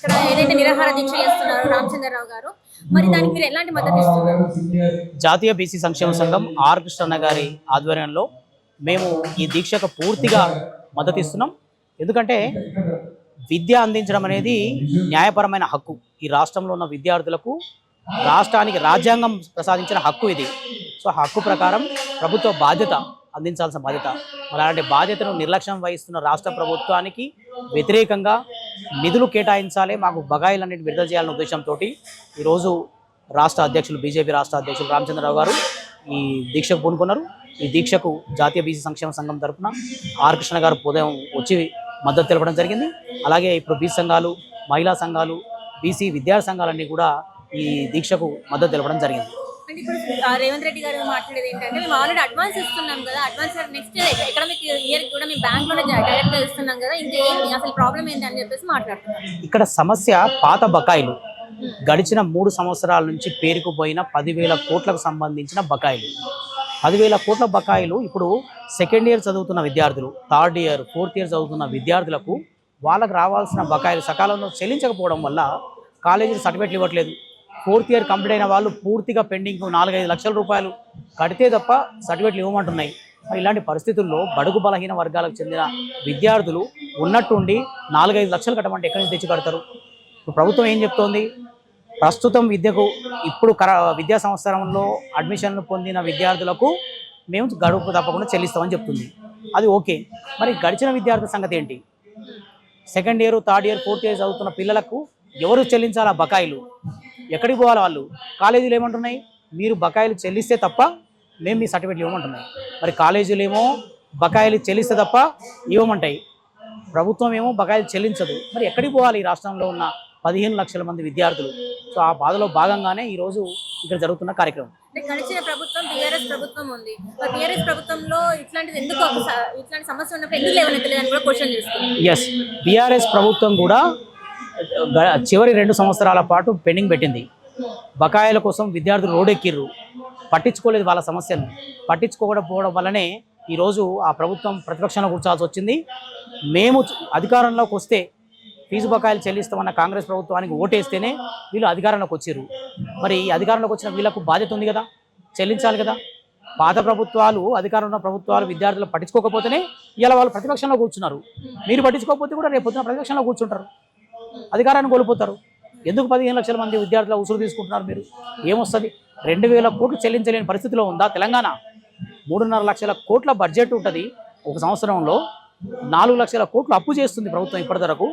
ఇక్కడ ఏదైతే నిరాహార దీక్ష చేస్తున్నారో రామచంద్రరావు గారు, మరి దానికి మీరు ఎలాంటి మద్దతు ఇస్తున్నారు? జాతీయ బీసీ సంక్షేమ సంఘం ఆర్ కృష్ణన్న గారి ఆధ్వర్యంలో మేము ఈ దీక్షకు పూర్తిగా మద్దతు ఇస్తున్నాం. ఎందుకంటే విద్య అందించడం అనేది న్యాయపరమైన హక్కు. ఈ రాష్ట్రంలో ఉన్న విద్యార్థులకు రాష్ట్రానికి రాజ్యాంగం ప్రసాదించిన హక్కు ఇది. సో హక్కు ప్రకారం ప్రభుత్వ బాధ్యత అందించాల్సిన బాధ్యత. మరి అలాంటి బాధ్యతను నిర్లక్ష్యం వహిస్తున్న రాష్ట్ర ప్రభుత్వానికి వ్యతిరేకంగా నిధులు కేటాయించాలి, మాకు బకాయిలన్నింటినీ విడుదల చేయాలనే ఉద్దేశంతో ఈరోజు రాష్ట్ర అధ్యక్షులు బీజేపీ రాష్ట్ర అధ్యక్షులు రామచంద్రరావు గారు ఈ దీక్షకు పూనుకున్నారు. ఈ దీక్షకు జాతీయ బీసీ సంక్షేమ సంఘం తరఫున ఆర్ కృష్ణ గారు ఉదయం వచ్చి మద్దతు తెలపడం జరిగింది. అలాగే ఇప్పుడు బీసీ సంఘాలు, మహిళా సంఘాలు, బీసీ విద్యార్థి సంఘాలన్నీ కూడా ఈ దీక్షకు మద్దతు తెలపడం జరిగింది. అంటే ఇప్పుడు రేవంత్ రెడ్డి గారు మాట్లాడేది ఏంటంటే, మేము ఆల్రెడీ అడ్వాన్స్ ఇస్తున్నాం కదా, అడ్వాన్స్ నెక్స్ట్ ఎకనామిక్ ఇయర్ కూడా మేము బ్యాంక్లోనే డైరెక్ట్గా ఇస్తున్నాం కదా, ఇంకేంటి అసలు ప్రాబ్లం ఏంటి అని చెప్పేసి మాట్లాడుతున్నాం. ఇక్కడ సమస్య పాత బకాయిలు, గడిచిన 3 సంవత్సరాల నుంచి పేరుకుపోయిన 10,000 కోట్లకు సంబంధించిన బకాయిలు. 10,000 కోట్ల బకాయిలు ఇప్పుడు సెకండ్ ఇయర్ చదువుతున్న విద్యార్థులు, థర్డ్ ఇయర్, ఫోర్త్ ఇయర్ చదువుతున్న విద్యార్థులకు వాళ్ళకు రావాల్సిన బకాయిలు సకాలంలో చెల్లించకపోవడం వల్ల కాలేజీలు సర్టిఫికేట్లు ఇవ్వట్లేదు. ఫోర్త్ ఇయర్ కంప్లీట్ అయిన వాళ్ళు పూర్తిగా పెండింగ్ 4-5 లక్షల రూపాయలు కడితే తప్ప సర్టిఫికేట్లు ఇవ్వమంటున్నాయి. మరి ఇలాంటి పరిస్థితుల్లో బడుగు బలహీన వర్గాలకు చెందిన విద్యార్థులు ఉన్నట్టుండి 4-5 లక్షలు కట్టమంటే ఎక్కడి నుంచి తెచ్చి కడతారు? ఇప్పుడు ప్రభుత్వం ఏం చెప్తోంది? ప్రస్తుతం విద్యకు ఇప్పుడు విద్యా సంవత్సరంలో అడ్మిషన్లు పొందిన విద్యార్థులకు మేము గడువు తప్పకుండా చెల్లిస్తామని చెప్తుంది. అది ఓకే. మరి గడిచిన విద్యార్థుల సంగతి ఏంటి? Second year, third year, fourth year చదువుతున్న పిల్లలకు ఎవరు చెల్లించాలా బకాయిలు? ఎక్కడికి పోవాలి వాళ్ళు? కాలేజీలు ఏమంటున్నాయి? మీరు బకాయిలు చెల్లిస్తే తప్ప మేము మీ సర్టిఫికేట్లు ఇవ్వమంటున్నాయి. మరి కాలేజీలు ఏమో బకాయిలు చెల్లిస్తే తప్ప ఇవ్వమంటాయి, ప్రభుత్వం ఏమో బకాయిలు చెల్లించదు. మరి ఎక్కడికి పోవాలి ఈ రాష్ట్రంలో ఉన్న 15 లక్షల మంది విద్యార్థులు? సో ఆ బాధలో భాగంగానే ఈరోజు ఇక్కడ జరుగుతున్న కార్యక్రమం. గడిచిన ప్రభుత్వం టీఆర్ఎస్ ప్రభుత్వం ఉంది. టీఆర్ఎస్ ప్రభుత్వంలో ఇట్లాంటిది ఎందుకు, ఇట్లాంటి సమస్య ఉన్నప్పుడు ఎందుకు లేవనెత్తలేదని కూడా క్వశ్చన్ చేస్తుంది. ఎస్, బీఆర్ఎస్ ప్రభుత్వం కూడా చివరి 2 సంవత్సరాల పాటు పెండింగ్ పెట్టింది. బకాయిల కోసం విద్యార్థులు రోడ్డెక్కిర్రు, పట్టించుకోలేదు వాళ్ళ సమస్యను. పట్టించుకోకపోవడం వల్లనే ఈరోజు ఆ ప్రభుత్వం ప్రతిపక్షంలో కూర్చోవాల్సి వచ్చింది. మేము అధికారంలోకి వస్తే ఫీజు బకాయిలు చెల్లిస్తామన్న కాంగ్రెస్ ప్రభుత్వానికి ఓటేస్తేనే వీళ్ళు అధికారంలోకి వచ్చారు. మరి అధికారంలోకి వచ్చిన వీళ్ళకు బాధ్యత ఉంది కదా, చెల్లించాలి కదా. పాత ప్రభుత్వాలు, అధికారంలో ఉన్న ప్రభుత్వాలు విద్యార్థులు పట్టించుకోకపోతేనే ఇలా వాళ్ళు ప్రతిపక్షంలో కూర్చున్నారు. మీరు పట్టించుకోకపోతే కూడా రేపు పొద్దున ప్రతిపక్షంలో కూర్చుంటారు, అధికారాన్ని కోల్పోతారు. ఎందుకు 15 లక్షల మంది విద్యార్థుల ఉసురు తీసుకుంటున్నారు మీరు? ఏమొస్తుంది? 2,000 కోట్లు చెల్లించలేని పరిస్థితిలో ఉందా తెలంగాణ? 3.5 లక్షల కోట్ల బడ్జెట్ ఉంటుంది ఒక సంవత్సరంలో, 4 లక్షల కోట్లు అప్పు చేస్తుంది ప్రభుత్వం ఇప్పటివరకు.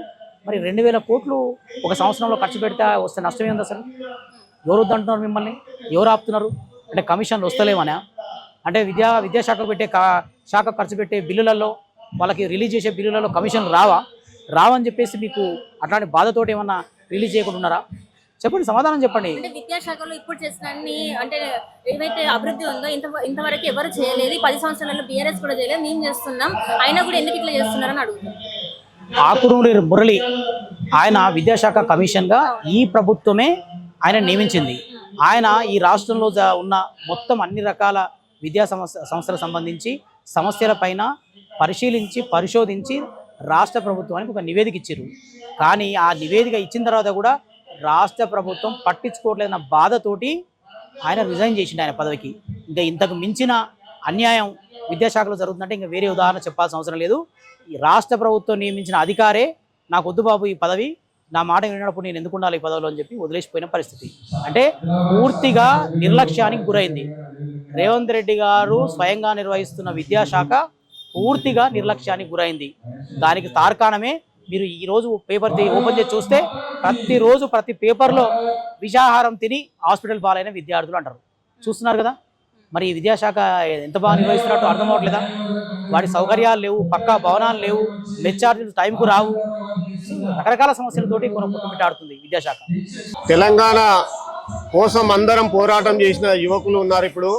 మరి 2,000 కోట్లు ఒక సంవత్సరంలో ఖర్చు పెడితే వస్తే నష్టం ఏంది అసలు? ఎవరు వద్దంటున్నారు మిమ్మల్ని? ఎవరు ఆపుతున్నారు? అంటే కమిషన్లు వస్తలేమనా? అంటే విద్యాశాఖకు పెట్టే శాఖ ఖర్చు పెట్టే బిల్లులలో, వాళ్ళకి రిలీజ్ చేసే బిల్లులలో కమిషన్లు రావని చెప్పేసి మీకు అట్లాంటి బాధతోటి ఏమన్నా రిలీజ్ చేయకుండా ఉన్నారా? చెప్పండి, సమాధానం చెప్పండి. అంటే విద్యాశాఖలో ఇప్పుడు చేసిన అన్ని, అంటే ఏవైతే అభివృద్ధి ఉందో ఇంతవరకు ఎవరు చేయలేదు. 10 సంవత్సరాలలో బీఆర్ఎస్ కూడా చేయలేదు, మేము చేస్తున్నాం, అయినా కూడా ఎందుకు ఇట్లా చేస్తున్నారని అడుగుతున్నాం. ఆకునూరి మురళి ఆయన విద్యాశాఖ కమిషన్గా ఈ ప్రభుత్వమే ఆయన నియమించింది. ఆయన ఈ రాష్ట్రంలో ఉన్న మొత్తం అన్ని రకాల విద్యా సంస్థలకు సంబంధించి సమస్యలపైన పరిశోధించి రాష్ట్ర ప్రభుత్వానికి ఒక నివేదిక ఇచ్చారు. కానీ ఆ నివేదిక ఇచ్చిన తర్వాత కూడా రాష్ట్ర ప్రభుత్వం పట్టించుకోవట్లేదన్న బాధతోటి ఆయన రిజైన్ చేసిండు ఆయన పదవికి. ఇంకా ఇంతకు మించిన అన్యాయం విద్యాశాఖలో జరుగుతుందంటే ఇంకా వేరే ఉదాహరణ చెప్పాల్సిన అవసరం లేదు. ఈ రాష్ట్ర ప్రభుత్వం నియమించిన అధికారే నాకు వద్దు బాబు ఈ పదవి, నా మాట వినప్పుడు నేను ఎందుకు ఉండాలి ఈ పదవిలో అని చెప్పి వదిలేసిపోయిన పరిస్థితి. అంటే పూర్తిగా నిర్లక్ష్యానికి గురైంది. రేవంత్ రెడ్డి గారు స్వయంగా నిర్వహిస్తున్న విద్యాశాఖ పూర్తిగా నిర్లక్ష్యానికి గురైంది. దానికి తార్కాణమే మీరు ఈరోజు పేపర్ ఓపెన్ చేసి చూస్తే ప్రతిరోజు ప్రతి పేపర్లో విషాహారం తిని హాస్పిటల్ పాలైన విద్యార్థులు అంటారు. చూస్తున్నారు కదా. మరి ఈ విద్యాశాఖ ఎంత బాగా నిర్వహిస్తున్నట్టు అర్థం అవ్వట్లేదా? వాటి సౌకర్యాలు లేవు, పక్కా భవనాలు లేవు, మెచ్చార్జీలు టైంకు రావు, రకరకాల సమస్యలతోటి కొట్టుమిట్టాడుతుంది విద్యాశాఖ. తెలంగాణ కోసం అందరం పోరాటం చేసిన యువకులు ఉన్నారు. ఇప్పుడు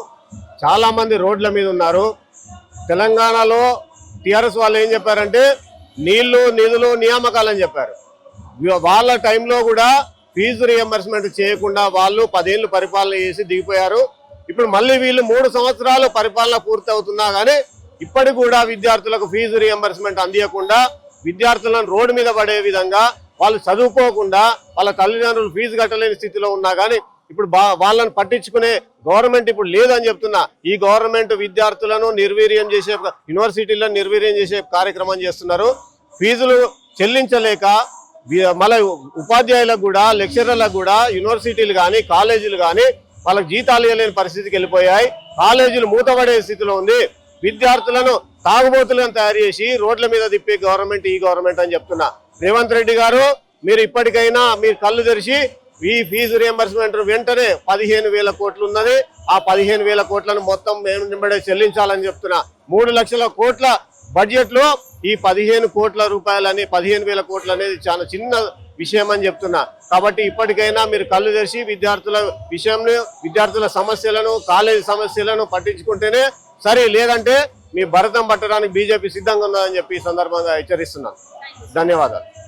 చాలామంది రోడ్ల మీద ఉన్నారు. తెలంగాణలో టీఆర్ఎస్ వాళ్ళు ఏం చెప్పారంటే నీళ్లు, నిధులు, నియామకాలని చెప్పారు. వాళ్ళ టైంలో కూడా ఫీజు రియంబర్స్మెంట్ చేయకుండా వాళ్ళు 10 ఏళ్ళు పరిపాలన చేసి దిగిపోయారు. ఇప్పుడు మళ్ళీ వీళ్ళు 3 సంవత్సరాలు పరిపాలన పూర్తి అవుతున్నా కానీ ఇప్పటికి కూడా విద్యార్థులకు ఫీజు రియంబర్స్మెంట్ అందియకుండా విద్యార్థులను రోడ్డు మీద పడే విధంగా వాళ్ళు చదువుకోకుండా వాళ్ళ తల్లిదండ్రులు ఫీజు కట్టలేని స్థితిలో ఉన్నా కానీ ఇప్పుడు వాళ్ళని పట్టించుకునే గవర్నమెంట్ ఇప్పుడు లేదని చెప్తున్నా. ఈ గవర్నమెంట్ విద్యార్థులను నిర్వీర్యం చేసే, యూనివర్సిటీలను నిర్వీర్యం చేసే కార్యక్రమం చేస్తున్నారు. ఫీజులు చెల్లించలేక మళ్ళీ ఉపాధ్యాయులకు కూడా, లెక్చరర్లకు కూడా యూనివర్సిటీలు కానీ కాలేజీలు కానీ వాళ్ళకి జీతాలు ఇవ్వలేని పరిస్థితికి వెళ్ళిపోయాయి. కాలేజీలు మూతపడే స్థితిలో ఉంది. విద్యార్థులను తాగుబోతులను తయారు చేసి రోడ్ల మీద తిప్పే గవర్నమెంట్ ఈ గవర్నమెంట్ అని చెప్తున్నా. రేవంత్ రెడ్డి గారు, మీరు ఇప్పటికైనా మీరు కళ్ళు తెరిచి ఈ ఫీజు రియంబర్స్మెంట్ వెంటనే 15,000 కోట్లు ఉన్నది. ఆ 15,000 కోట్లను మొత్తం మేము చెల్లించాలని చెప్తున్నా. 3 లక్షల కోట్ల బడ్జెట్ లో ఈ 15 కోట్ల రూపాయలని 15,000 కోట్లు అనేది చాలా చిన్న విషయం అని చెప్తున్నా. కాబట్టి ఇప్పటికైనా మీరు కళ్ళు తెరిచి విద్యార్థుల విషయంలో, విద్యార్థుల సమస్యలను, కాలేజీ సమస్యలను పట్టించుకుంటేనే సరే, లేదంటే మీ భరతం పట్టడానికి బీజేపీ సిద్ధంగా ఉన్నదని చెప్పి ఈ సందర్భంగా హెచ్చరిస్తున్నాను. ధన్యవాదాలు.